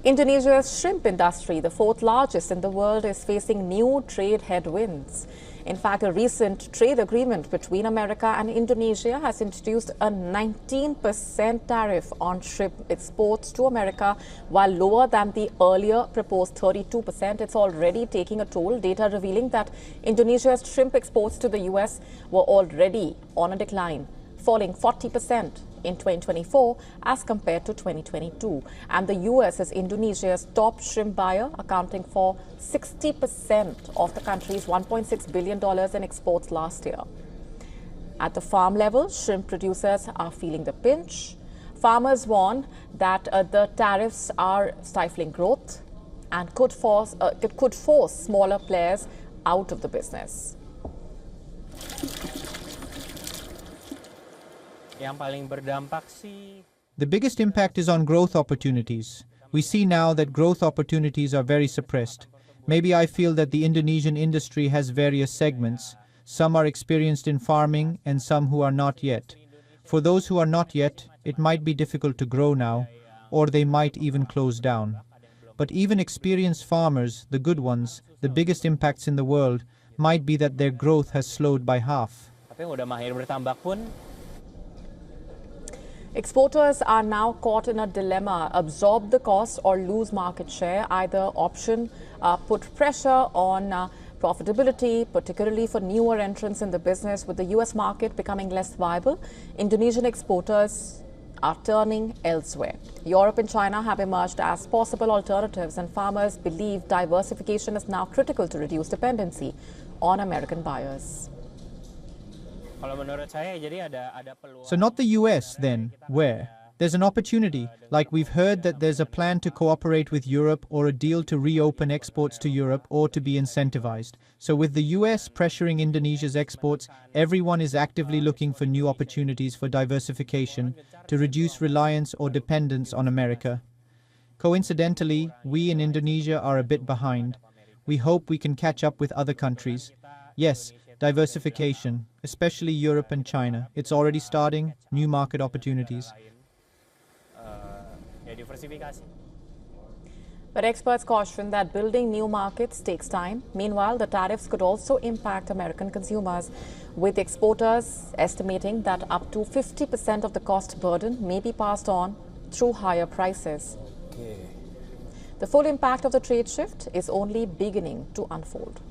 Indonesia's shrimp industry, the fourth largest in the world, is facing new trade headwinds. In fact, a recent trade agreement between America and Indonesia has introduced a 19% tariff on shrimp exports to America, while lower than the earlier proposed 32%. It's already taking a toll. Data revealing that Indonesia's shrimp exports to the US were already on a decline, falling 40% in 2024 as compared to 2022. And the US is Indonesia's top shrimp buyer, accounting for 60% of the country's $1.6 billion in exports last year. At the farm level, shrimp producers are feeling the pinch. Farmers warn that the tariffs are stifling growth and could force smaller players out of the business. The biggest impact is on growth opportunities. We see now that growth opportunities are very suppressed. Maybe I feel that the Indonesian industry has various segments. Some are experienced in farming and some who are not yet. For those who are not yet, it might be difficult to grow now, or they might even close down. But even experienced farmers, the good ones, the biggest impacts in the world, might be that their growth has slowed by half. Exporters are now caught in a dilemma: absorb the cost or lose market share. Either option put pressure on profitability, particularly for newer entrants in the business. With the US market becoming less viable, Indonesian exporters are turning elsewhere. Europe and China have emerged as possible alternatives, and farmers believe diversification is now critical to reduce dependency on American buyers. So not the US then, where? There's an opportunity, like we've heard that there's a plan to cooperate with Europe or a deal to reopen exports to Europe or to be incentivized. So with the US pressuring Indonesia's exports, everyone is actively looking for new opportunities for diversification to reduce reliance or dependence on America. Coincidentally, we in Indonesia are a bit behind. We hope we can catch up with other countries. Yes, diversification, especially Europe and China. It's already starting, new market opportunities. But experts caution that building new markets takes time. Meanwhile, the tariffs could also impact American consumers, with exporters estimating that up to 50% of the cost burden may be passed on through higher prices. The full impact of the trade shift is only beginning to unfold.